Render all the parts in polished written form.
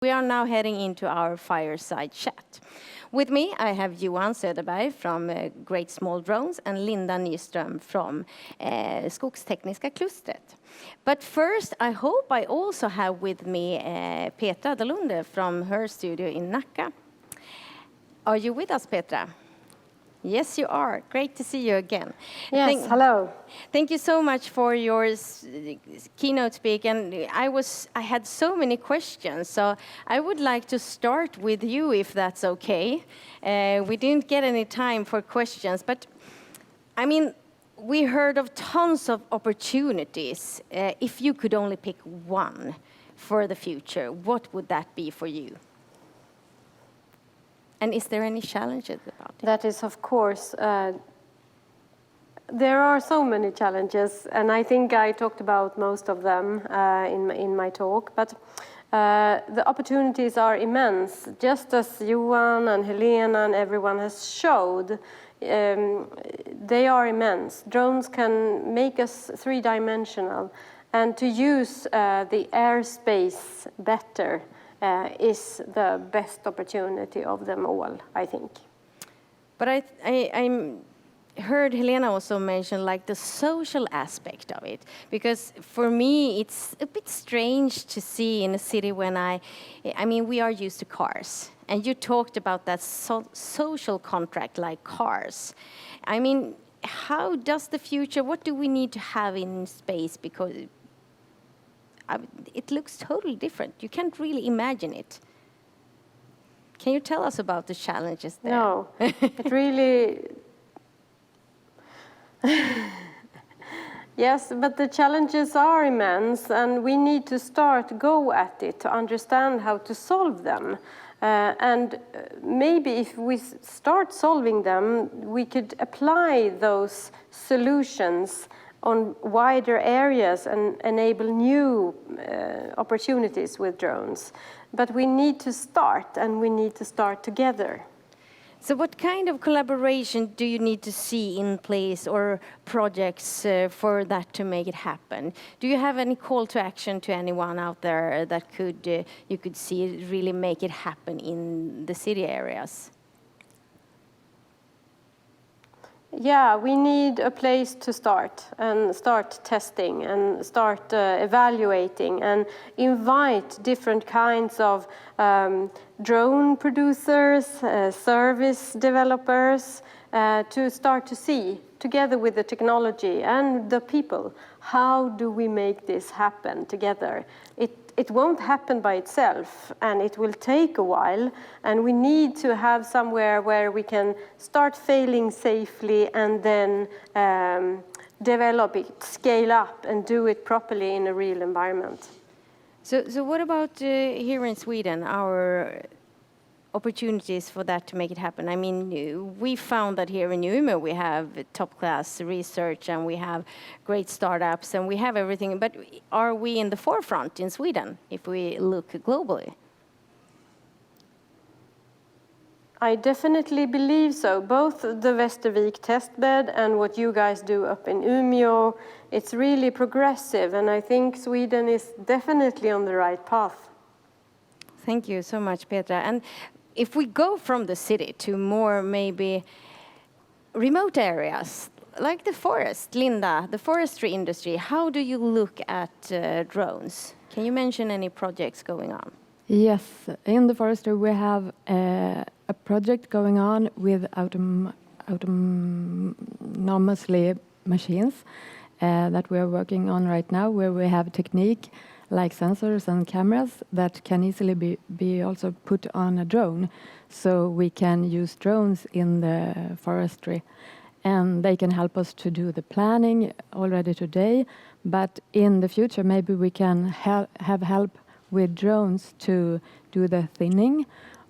We are now heading into our fireside chat. With me, I have Johan Söderberg from Great Small Drones and Linda Nyström from Skogstekniska klustret. But first, I hope I also have with me Petra Dalunde from her studio in Nacka. Are you with us, Petra? Yes, you are. Great to see you again. Yes, hello. Thank you so much for your keynote speak. And I had so many questions, so I would like to start with you, if that's okay. We didn't get any time for questions, but I mean, we heard of tons of opportunities. If you could only pick one for the future, what would that be for you? And is there any challenges about it? That is, of course, there are so many challenges, and I think I talked about most of them in my talk. But the opportunities are immense, just as Johan and Helena and everyone has showed. They are immense. Drones can make us three-dimensional, and to use the airspace better is the best opportunity of them all, I think. But I heard Helena also mention like the social aspect of it, because for me it's a bit strange to see in a city when I mean we are used to cars, and you talked about that social contract like cars. I mean, how does the future? What do we need to have in space? Because it looks totally different. You can't really imagine it. Can you tell us about the challenges there? No, it really... Yes, but the challenges are immense, and we need to go at it to understand how to solve them. And maybe if we start solving them, we could apply those solutions on wider areas and enable new opportunities with drones. But we need to start, and we need to start together. So what kind of collaboration do you need to see in place, or projects for that to make it happen? Do you have any call to action to anyone out there that you could see really make it happen in the city areas? Yeah, we need a place to start, and start testing, and start evaluating, and invite different kinds of drone producers, service developers, to start to see, together with the technology and the people, how do we make this happen together? It won't happen by itself, and it will take a while, and we need to have somewhere where we can start failing safely and then develop it, scale up, and do it properly in a real environment. So what about here in Sweden, our opportunities for that to make it happen? I mean, we found that here in Umeå we have top-class research, and we have great startups, and we have everything. But are we in the forefront in Sweden if we look globally? I definitely believe so. Both the Västervik testbed and what you guys do up in Umeå, it's really progressive, and I think Sweden is definitely on the right path. Thank you so much, Petra. And if we go from the city to more maybe remote areas, like the forest, Linda, the forestry industry, how do you look at drones? Can you mention any projects going on? Yes, in the forestry we have a project going on with autonomously machines that we are working on right now, where we have technique like sensors and cameras that can easily be also put on a drone. So we can use drones in the forestry, and they can help us to do the planning already today. But in the future, maybe we can have help with drones to do the thinning,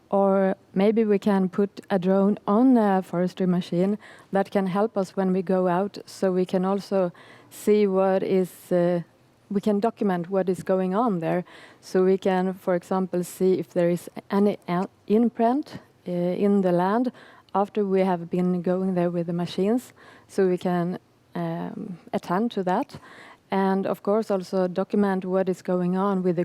or maybe we can put a drone on a forestry machine that can help us when we go out, so we can also see what is we can document what is going on there. So we can, for example, see if there is any imprint in the land after we have been going there with the machines, so we can attend to that. And of course, also document what is going on with the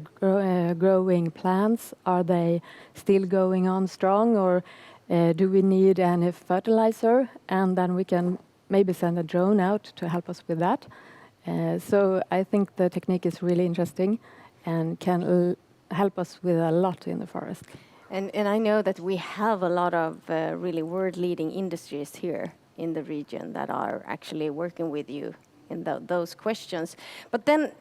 growing plants. Are they still going on strong, or do we need any fertilizer? And then we can maybe send a drone out to help us with that. So I think the technique is really interesting and can help us with a lot in the forest. And I know that we have a lot of really world-leading industries here in the region that are actually working with you in those questions. But then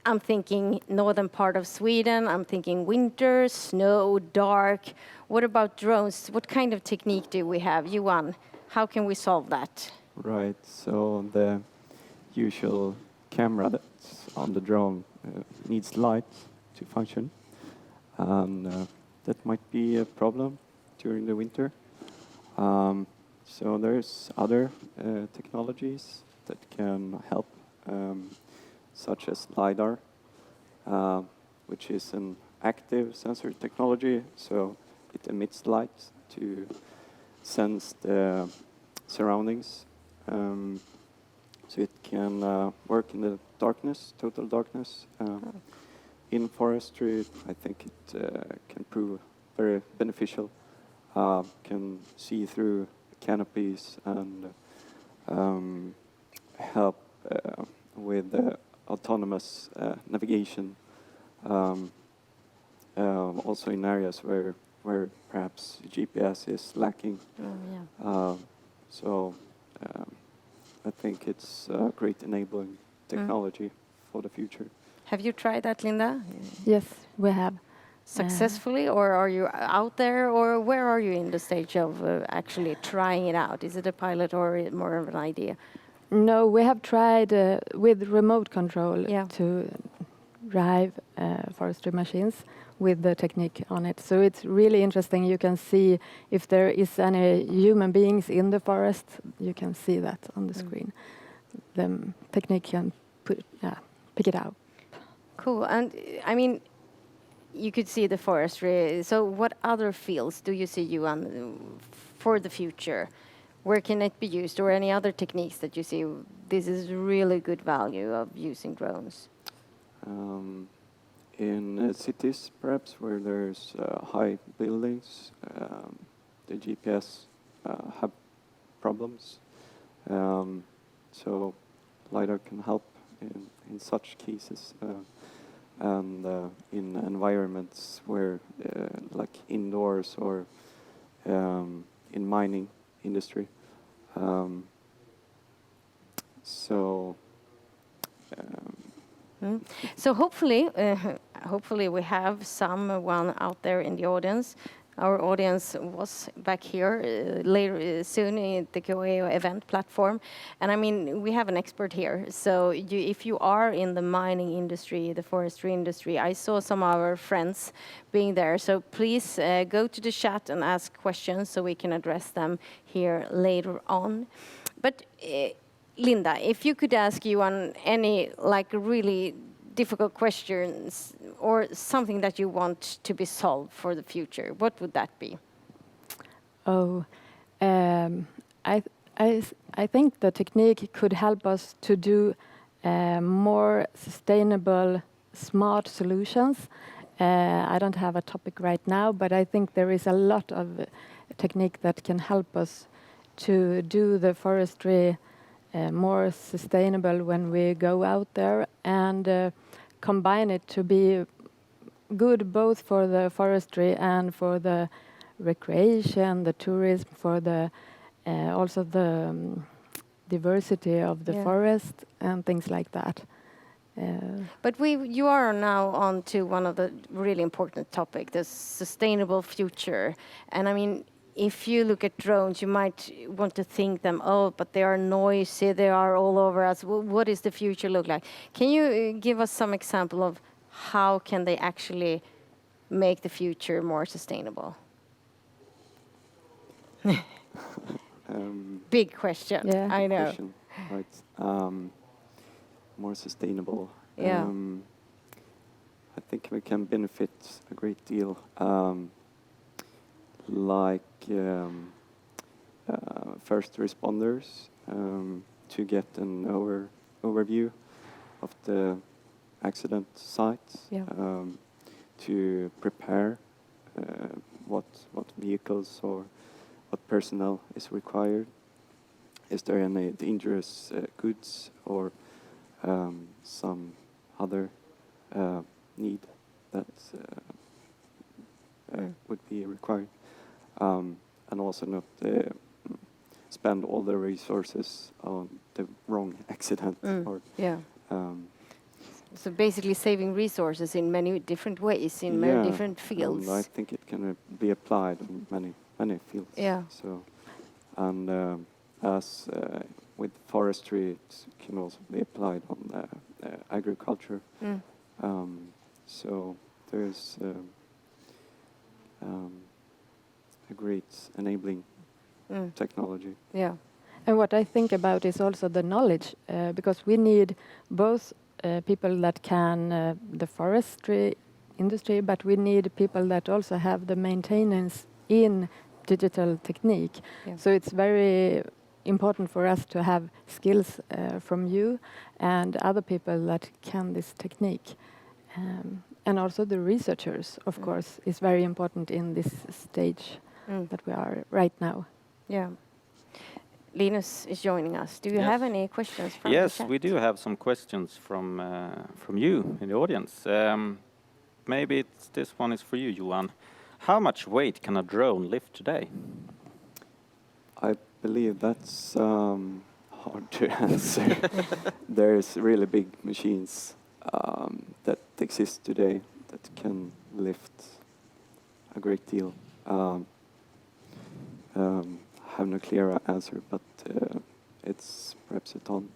I'm thinking northern part of Sweden, I'm thinking winter, snow, dark. What about drones? What kind of technique do we have? Johan, how can we solve that? Right, so the usual camera that's on the drone needs light to function, and that might be a problem during the winter. So there's other technologies that can help, such as LiDAR, which is an active sensor technology, so it emits light to sense the surroundings. So it can work in the darkness, total darkness. In forestry, I think it can prove very beneficial. Can see through canopies and help with autonomous navigation. Also in areas where perhaps GPS is lacking. So I think it's a great enabling technology for the future. Have you tried that, Linda? Yes, we have. Successfully, or are you out there, or where are you in the stage of actually trying it out? Is it a pilot or more of an idea? No, we have tried with remote control to drive forestry machines with the technique on it. So it's really interesting. You can see if there is any human beings in the forest. You can see that on the screen. The technique can pick it out. Cool. And I mean, you could see the forestry. So what other fields do you see, Johan, for the future? Where can it be used, or any other techniques that you see this is really good value of using drones? In cities, perhaps, where there's high buildings, the GPS have problems. So LiDAR can help in such cases. And in environments where, like indoors or in mining industry. So hopefully we have someone out there in the audience. Our audience was back here later soon at the KOA event platform, and I mean we have an expert here. So if you are in the mining industry, the forestry industry, I saw some of our friends being there. So please go to the chat and ask questions so we can address them here later on. But Linda, if you could ask you on any like really difficult questions or something that you want to be solved for the future, what would that be? I think the technique could help us to do more sustainable, smart solutions. I don't have a topic right now, but I think there is a lot of technique that can help us to do the forestry more sustainable when we go out there, and combine it to be good both for the forestry and for the recreation, the tourism, for the also the diversity of the forest and things like that. But you are now on to one of the really important topic, the sustainable future. And I mean, if you look at drones, you might want to think them, but they are noisy, they are all over us. What does the future look like? Can you give us some example of how can they actually make the future more sustainable? Big question, I know. Question, right. More sustainable. Yeah. I think we can benefit a great deal. Like first responders to get an overview of the accident sites to prepare what vehicles or what personnel is required. Is there any dangerous goods or some other need that would be required? And also not spend all the resources on the wrong accident. Or, so basically saving resources in many different ways, in many different fields. I think it can be applied in many fields. Yeah. So, and as with forestry, it can also be applied on agriculture. So there's a great enabling technology. Yeah. And what I think about is also the knowledge, because we need both people that can the forestry industry, but we need people that also have the maintenance in digital technique. Yeah. So it's very important for us to have skills from you and other people that can this technique. And also the researchers, of course, is very important in this stage that we are right now. Yeah. Linus is joining us. Do you have any questions from the Yes, chat? we do have some questions from you in the audience. Maybe this one is for you, Johan. How much weight can a drone lift today? I believe that's hard to answer. There's really big machines that exist today that can lift a great deal. Have no clear answer, but it's perhaps a ton.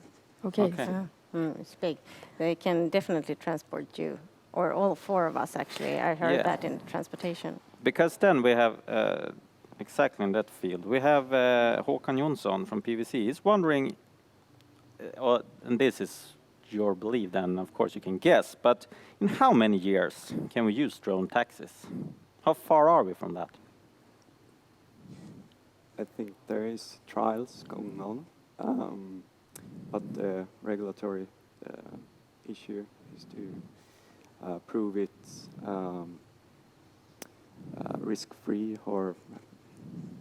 Okay. It's big. They can definitely transport you, or all four of us actually. I heard that in transportation. Because then we have, exactly in that field, we have Håkan Jonsson from PwC. He's wondering, and this is your belief then, of course you can guess, but in how many years can we use drone taxis? How far are we from that? I think there is trials going on, but the regulatory issue is to prove it's risk-free or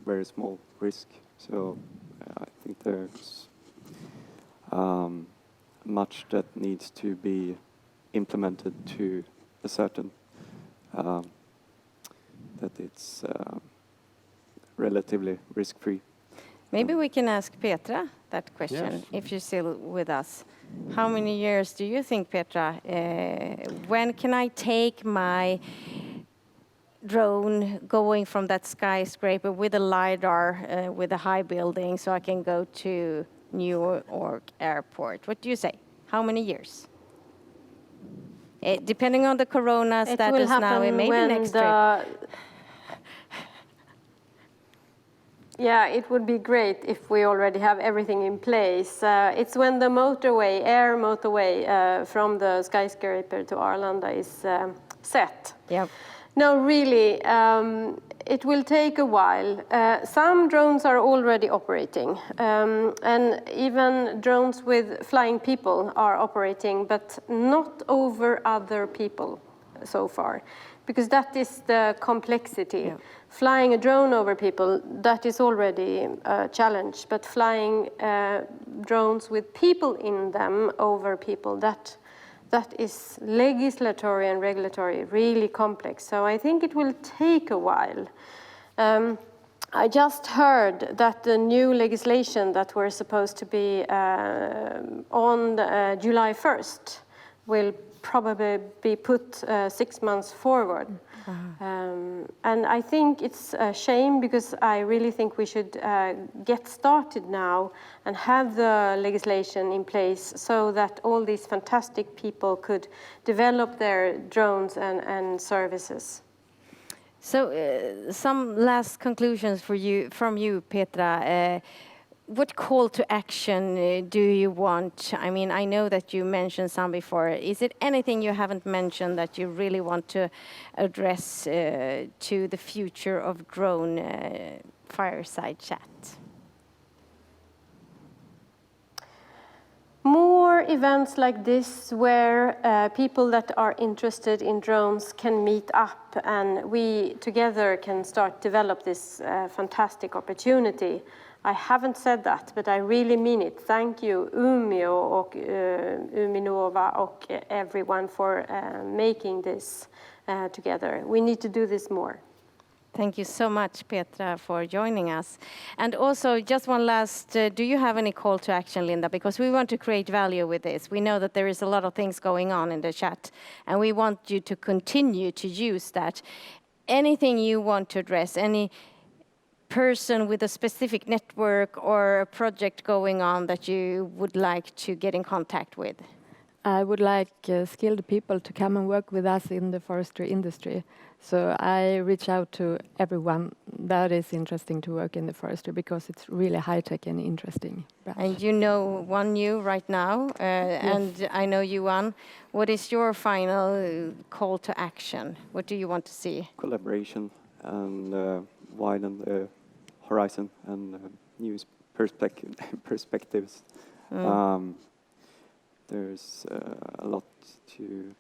very small risk. So I think there's much that needs to be implemented to a certain that it's relatively risk-free. Maybe we can ask Petra that question, if you're still with us. How many years do you think, Petra? When can I take my drone going from that skyscraper with a LiDAR, with a high building, so I can go to New York Airport? What do you say? How many years? Depending on the corona status now, and maybe next trip. Yeah, it would be great if we already have everything in place. It's when the air motorway from the skyscraper to Arlanda is set. Yep. No, really, it will take a while. Some drones are already operating, and even drones with flying people are operating, but not over other people so far, because that is the complexity. Yeah. Flying a drone over people, that is already a challenge, but flying drones with people in them over people, that is legislatory and regulatory really complex. So I think it will take a while. I just heard that the new legislation that were supposed to be on July 1st will probably be put 6 months forward. And I think it's a shame, because I really think we should get started now and have the legislation in place so that all these fantastic people could develop their drones and services. So some last conclusions from you, Petra. What call to action do you want? I mean, I know that you mentioned some before. Is it anything you haven't mentioned that you really want to address to the future of drone fireside chat? More more events like this where people that are interested in drones can meet up and we together can start develop this fantastic opportunity. I haven't said that, but I really mean it. Thank you, Umeå och Uminova och everyone for making this together. We need to do this more. Thank you so much, Petra, for joining us. And also, just one last, do you have any call to action, Linda? Because we want to create value with this. We know that there is a lot of things going on in the chat, and we want you to continue to use that. Anything you want to address, any person with a specific network or a project going on that you would like to get in contact with? I would like skilled people to come and work with us in the forestry industry. So I reach out to everyone that is interesting to work in the forestry because it's really high-tech and interesting branch. And you know you right now, and I know Johan. What is your final call to action? What do you want to see? Collaboration and widen the horizon and new perspectives. There's a lot to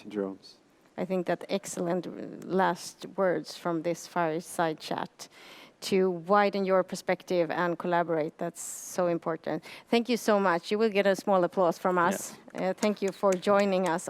drones. I think that excellent last words from this Fireside chat. To widen your perspective and collaborate, that's so important. Thank you so much. You will get a small applause from us. Yes. Thank you for joining us.